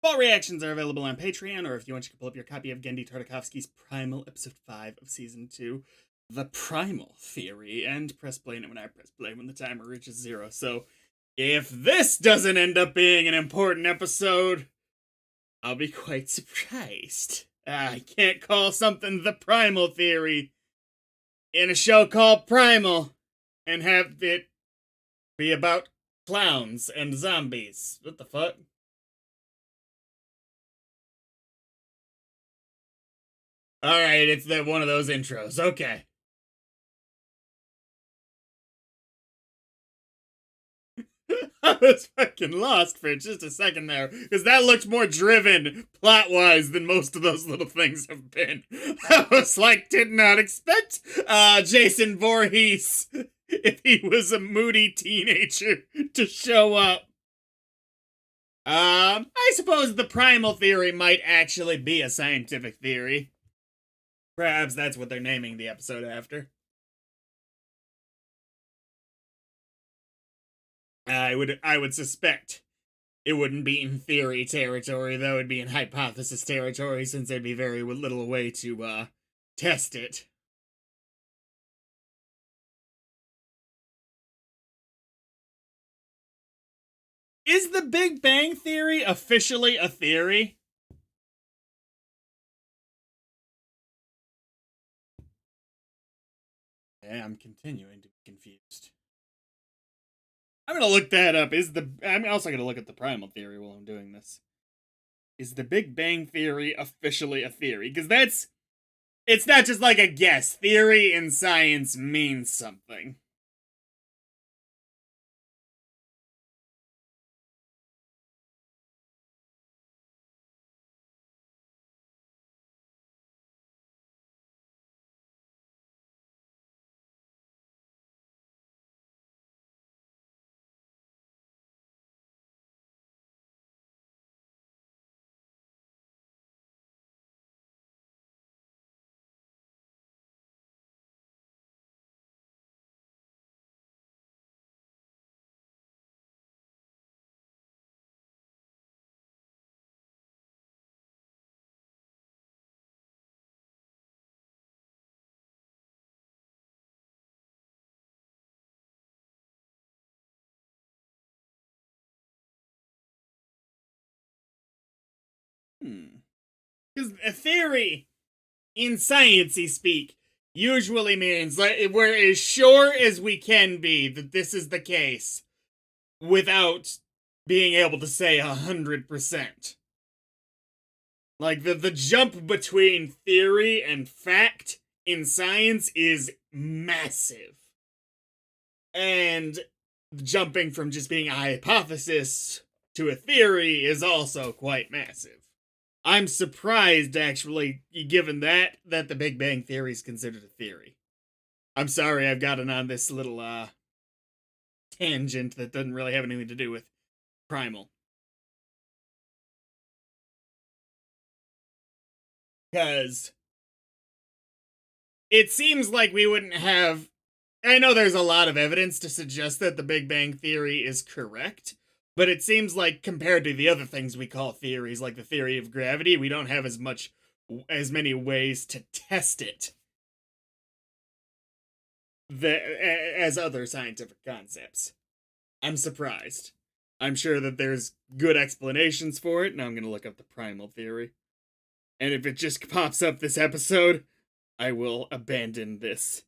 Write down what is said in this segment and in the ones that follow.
All reactions are available on Patreon, or if you want, you can pull up your copy of Genndy Tartakovsky's Primal, Episode 5 of Season 2, The Primal Theory, and press play when I press play when the timer reaches 0. So, if this doesn't end up being an important episode, I'll be quite surprised. I can't call something The Primal Theory in a show called Primal and have it be about clowns and zombies. What the fuck? Alright, it's one of those intros. Okay. I was fucking lost for just a second there, because that looked more driven, plot-wise, than most of those little things have been. I was like, did not expect Jason Voorhees, if he was a moody teenager, to show up. I suppose the primal theory might actually be a scientific theory. Perhaps that's what they're naming the episode after. I would suspect it wouldn't be in theory territory, though. It'd be in hypothesis territory, since there'd be very little way to test it. Is the Big Bang Theory officially a theory? Yeah, I'm continuing to be confused. I'm gonna look that up. I'm also gonna look at the primal theory while I'm doing this. Is the Big Bang Theory officially a theory? Because it's not just like a guess. Theory in science means something. Because a theory, in sciencey speak, usually means like we're as sure as we can be that this is the case, without being able to say 100%. Like the jump between theory and fact in science is massive, and jumping from just being a hypothesis to a theory is also quite massive. I'm surprised, actually, given that the Big Bang Theory is considered a theory. I'm sorry I've gotten on this little tangent that doesn't really have anything to do with Primal. Because it seems like we wouldn't have... I know there's a lot of evidence to suggest that the Big Bang Theory is correct, but it seems like compared to the other things we call theories, like the theory of gravity, we don't have as many ways to test it as other scientific concepts. I'm surprised. I'm sure that there's good explanations for it, and I'm gonna look up the primal theory. And if it just pops up this episode, I will abandon this.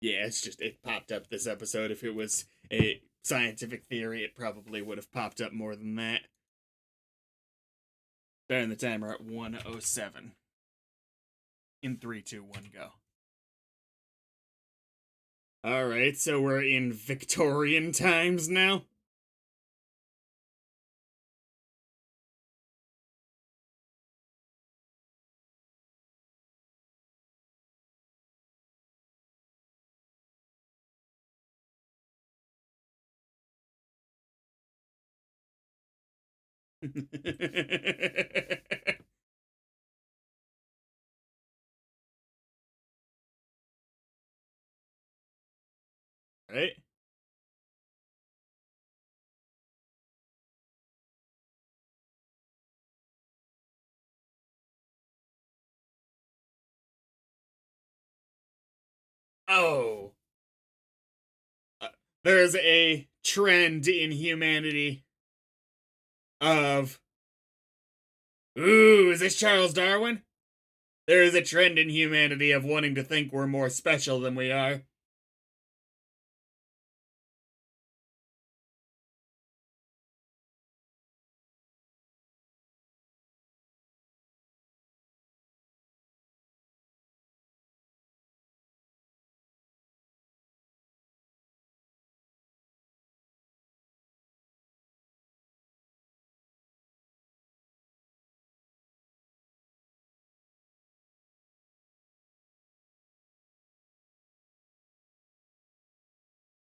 Yeah, it popped up this episode. If it was a scientific theory, it probably would have popped up more than that. Starting the timer at 1:07. In 3, 2, 1, go. Alright, so we're in Victorian times now? Right? Oh. Uh, there's a trend in humanity of, ooh, is this Charles Darwin? There is a trend in humanity of wanting to think we're more special than we are.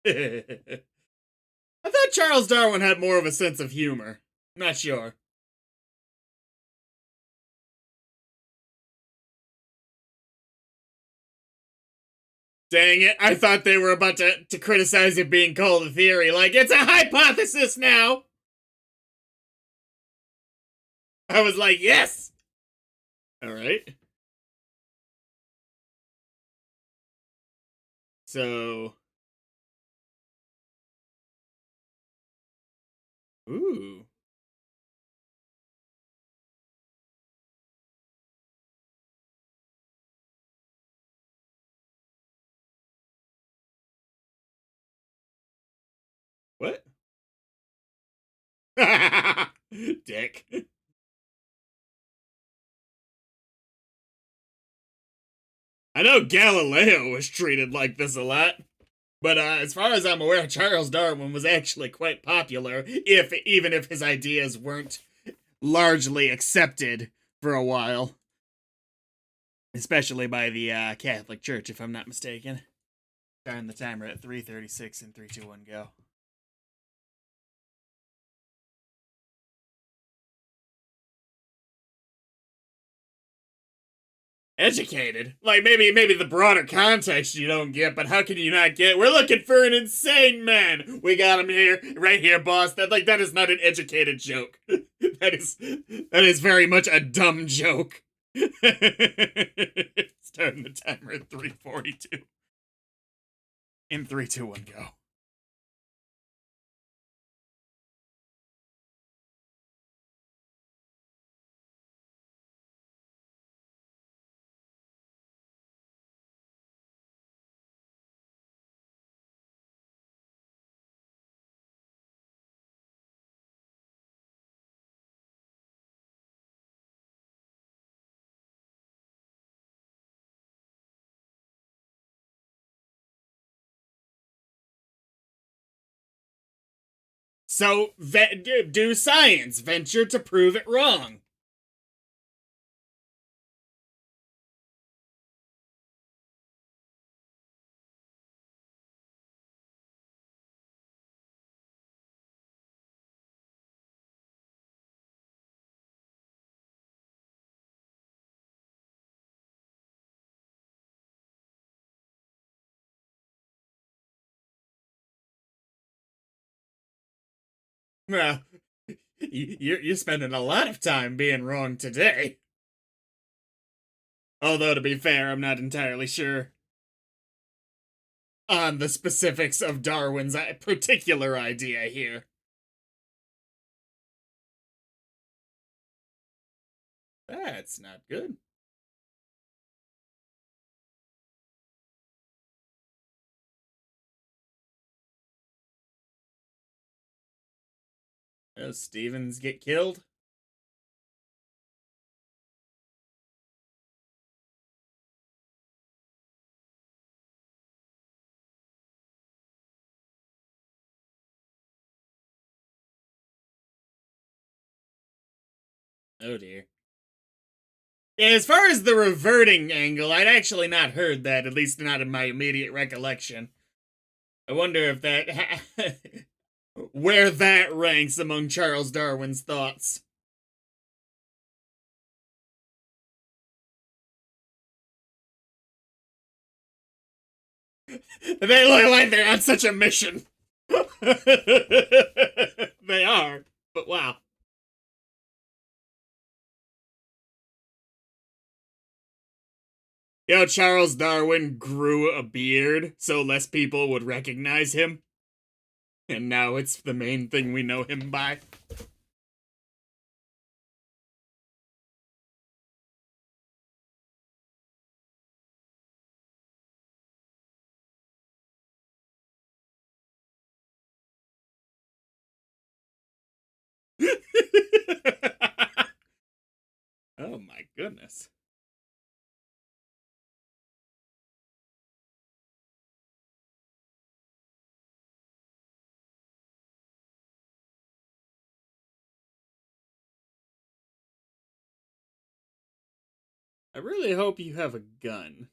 I thought Charles Darwin had more of a sense of humor. Not sure. Dang it, I thought they were about to criticize it being called a theory. Like, it's a hypothesis now! I was like, yes! Alright. So. Ooh. What? Dick. I know Galileo was treated like this a lot. But as far as I'm aware, Charles Darwin was actually quite popular, even if his ideas weren't largely accepted for a while, especially by the Catholic Church, if I'm not mistaken. Starting the timer at 3:36 and 3, 2, 1, go. Educated, like maybe the broader context you don't get, but how can you not get? We're looking for an insane man. We got him here, right here, boss. That is not an educated joke. that is very much a dumb joke. Starting the timer at 3:42. In 3, 2, 1, go. So, do science, venture to prove it wrong. Well, you're spending a lot of time being wrong today. Although, to be fair, I'm not entirely sure on the specifics of Darwin's particular idea here. That's not good. Does Stevens get killed? Oh dear. Yeah, as far as the reverting angle, I'd actually not heard that, at least not in my immediate recollection. I wonder if that. where that ranks among Charles Darwin's thoughts. They look like they're on such a mission. They are, but wow. You know, Charles Darwin grew a beard so less people would recognize him. And now it's the main thing we know him by. Oh my goodness. I really hope you have a gun.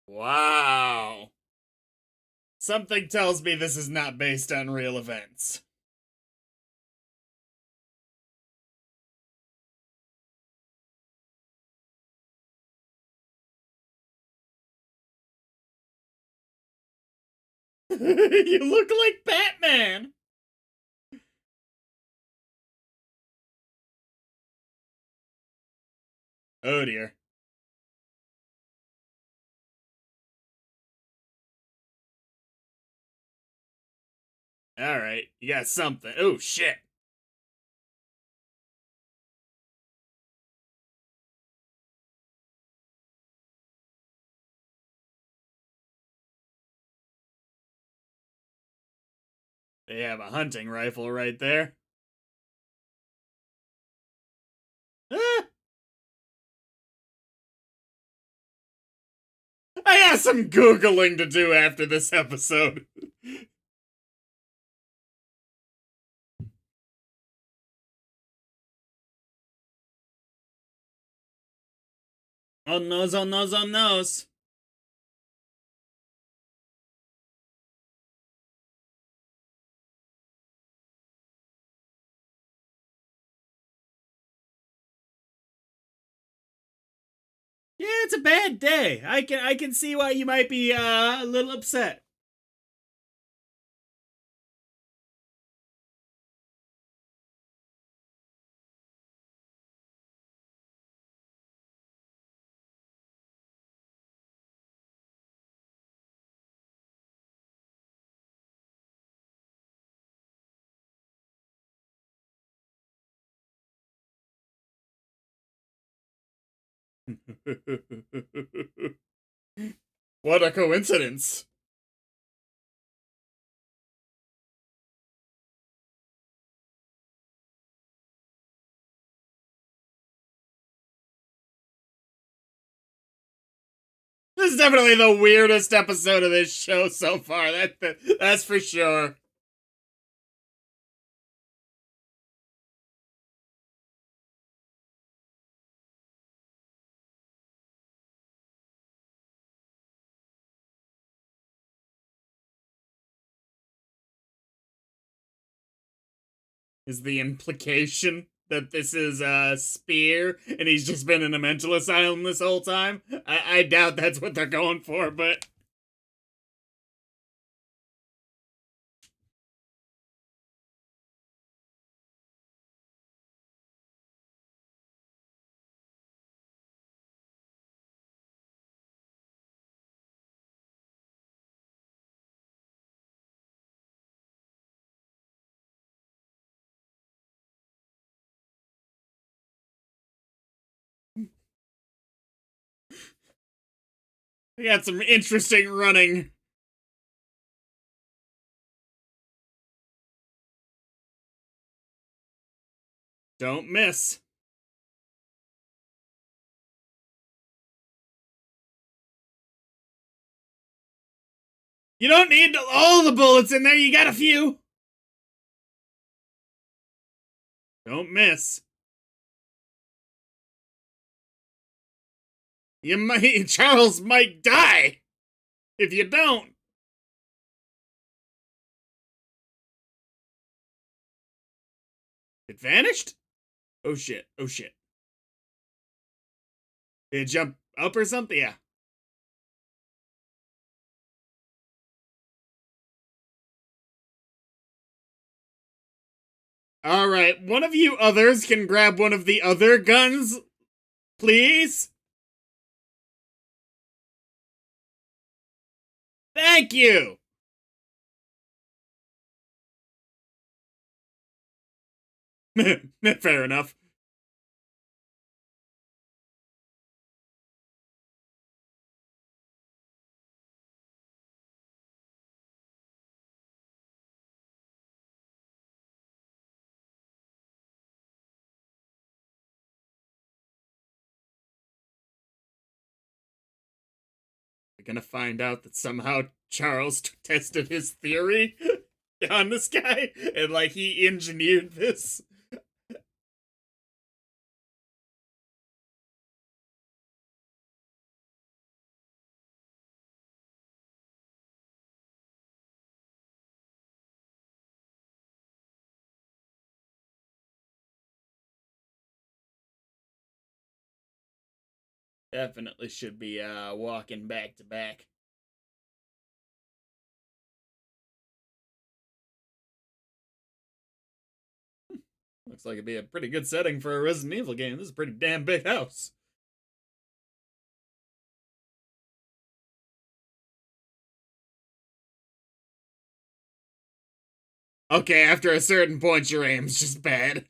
Wow. Something tells me this is not based on real events. You look like Batman. Oh dear. Alright, you got something. Oh shit. They have a hunting rifle right there. Ah, I have some Googling to do after this episode. On nose, on nose, on nose. Yeah, it's a bad day. I can see why you might be a little upset. What a coincidence. This is definitely the weirdest episode of this show so far. That's for sure. Is the implication that this is Spear and he's just been in a mental asylum this whole time? I doubt that's what they're going for, but we got some interesting running. Don't miss. You don't need all the bullets in there, you got a few. Don't miss. You might Charles might die if you don't. It vanished? Oh shit. Oh shit. Did it jump up or something? Yeah. Alright, one of you others can grab one of the other guns, please? Thank you! Fair enough. We're gonna find out that somehow Charles tested his theory on this guy, and like he engineered this. Definitely should be walking back to back. Looks like it'd be a pretty good setting for a Resident Evil game. This is a pretty damn big house. Okay, after a certain point, your aim's just bad.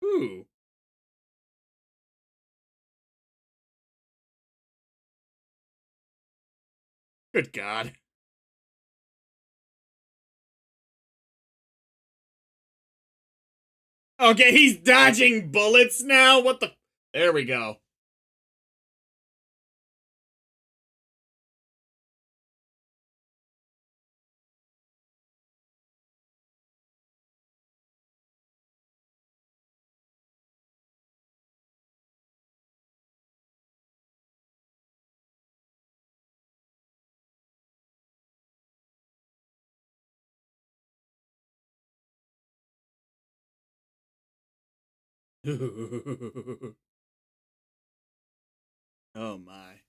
Ooh. Good God. Okay, he's dodging bullets now? What the? There we go. Oh my.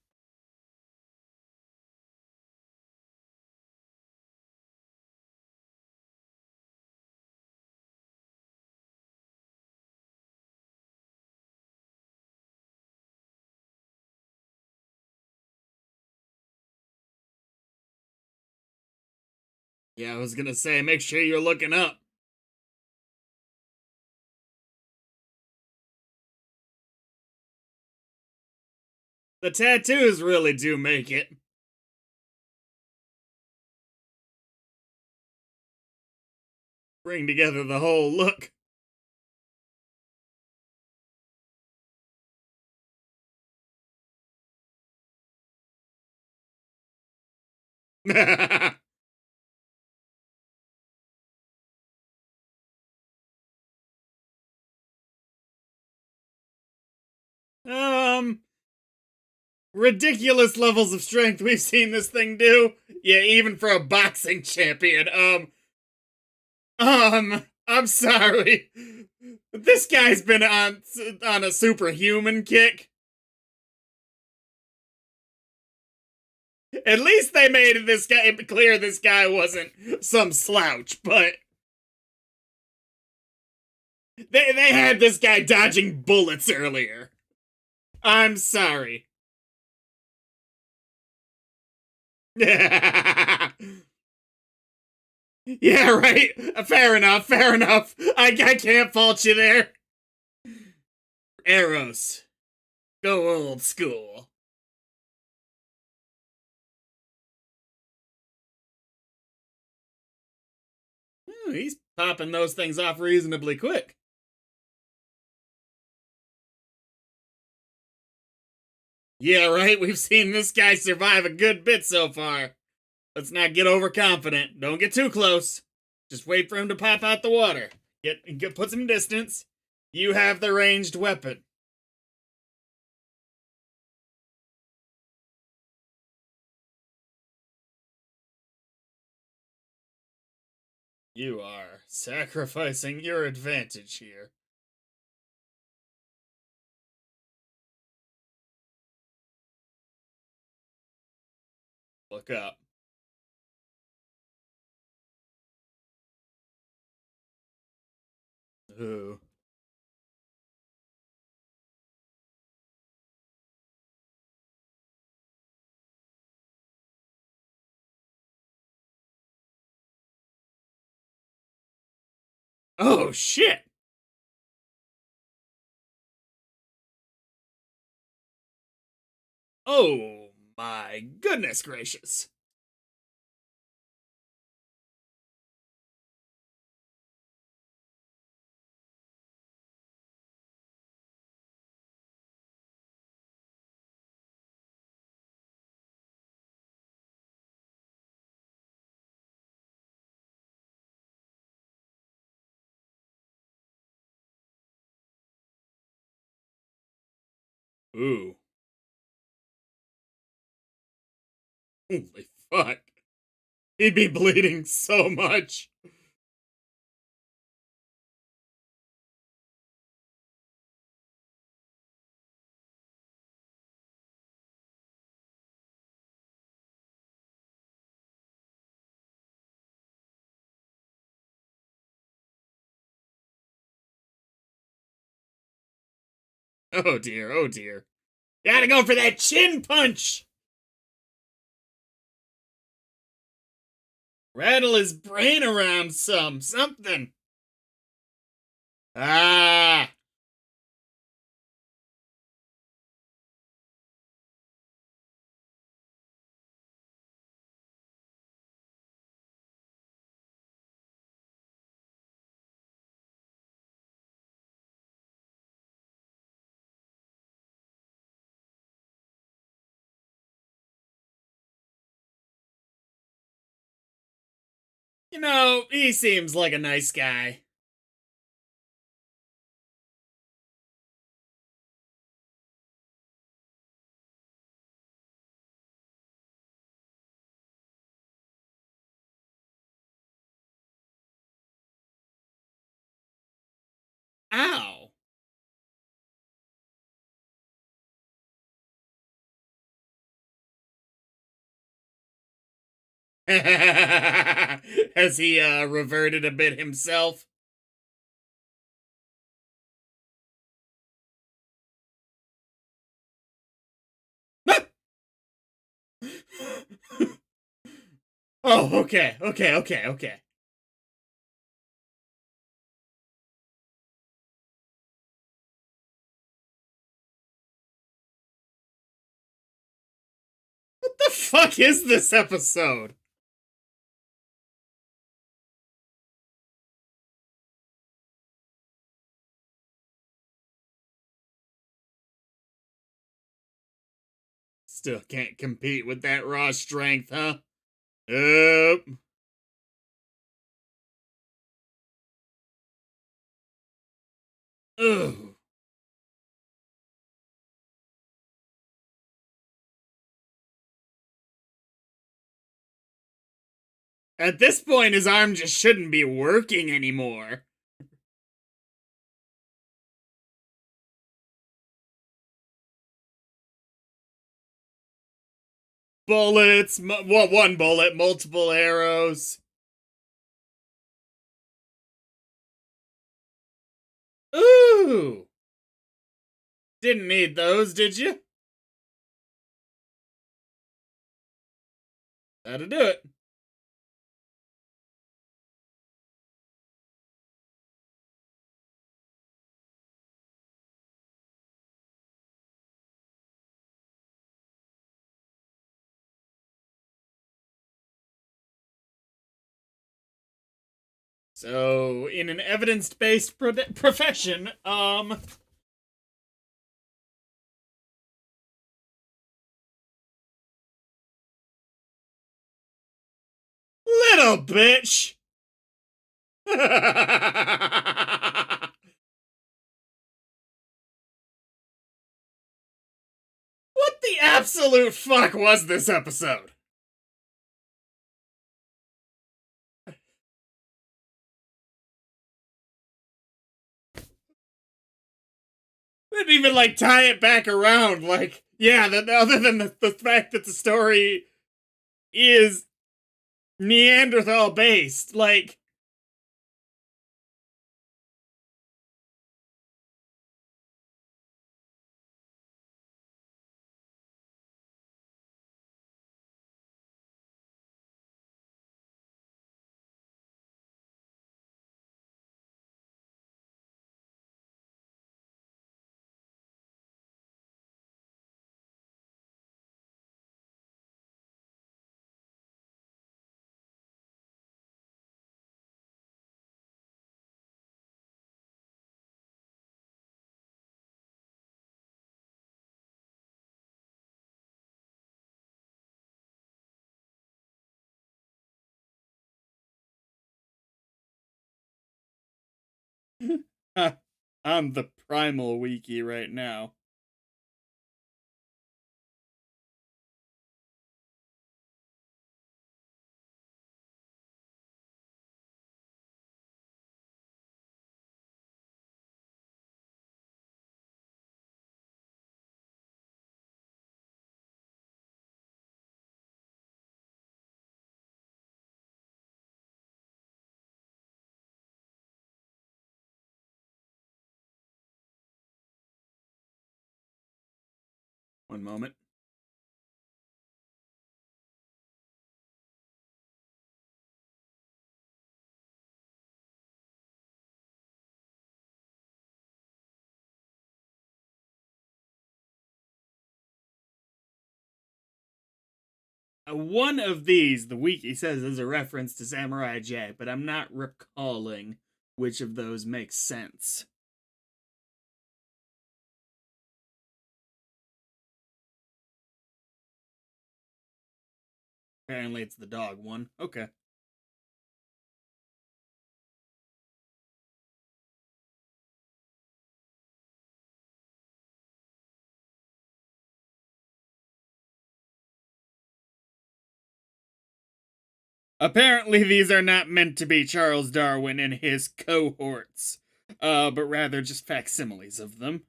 Yeah, I was gonna say, make sure you're looking up. The tattoos really do make it. Bring together the whole look. um, ridiculous levels of strength we've seen this thing do. Yeah, even for a boxing champion. I'm sorry. This guy's been on a superhuman kick. At least they made this guy clear this guy wasn't some slouch, but they had this guy dodging bullets earlier. I'm sorry. Yeah, right. Fair enough. Fair enough. I can't fault you there. Arrows. Go old school. He's popping those things off reasonably quick. Yeah, right. We've seen this guy survive a good bit so far. Let's not get overconfident. Don't get too close. Just wait for him to pop out the water. Put some distance. You have the ranged weapon. You are sacrificing your advantage here. Look up. Ooh. Oh, shit! Oh, my goodness gracious. Ooh. Holy fuck. He'd be bleeding so much. Oh dear, oh dear. Gotta go for that chin punch! Rattle his brain around something. Ah! You know, he seems like a nice guy. Ow! Has he reverted a bit himself? Oh, okay, okay, okay, okay. What the fuck is this episode? Still can't compete with that raw strength, huh? Yep. Ugh. At this point, his arm just shouldn't be working anymore. Bullets, one bullet, multiple arrows. Ooh! Didn't need those, did you? That'll do it. So, in an evidence-based profession, little bitch! What the absolute fuck was this episode? Didn't even, like, tie it back around, like, yeah, other than the fact that the story is Neanderthal based. Like, I'm the Primal wiki right now. One moment. One of these, the wiki says, is a reference to Samurai Jack, but I'm not recalling which of those makes sense. Apparently, it's the dog one. Okay. Apparently, these are not meant to be Charles Darwin and his cohorts, but rather just facsimiles of them.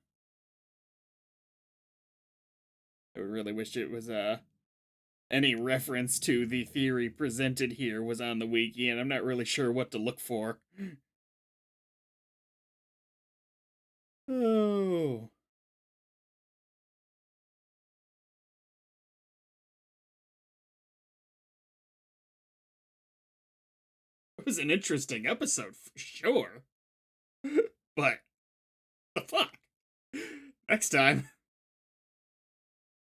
I really wish it was any reference to the theory presented here was on the wiki, and I'm not really sure what to look for. Oh. It was an interesting episode for sure. But the fuck? Next time.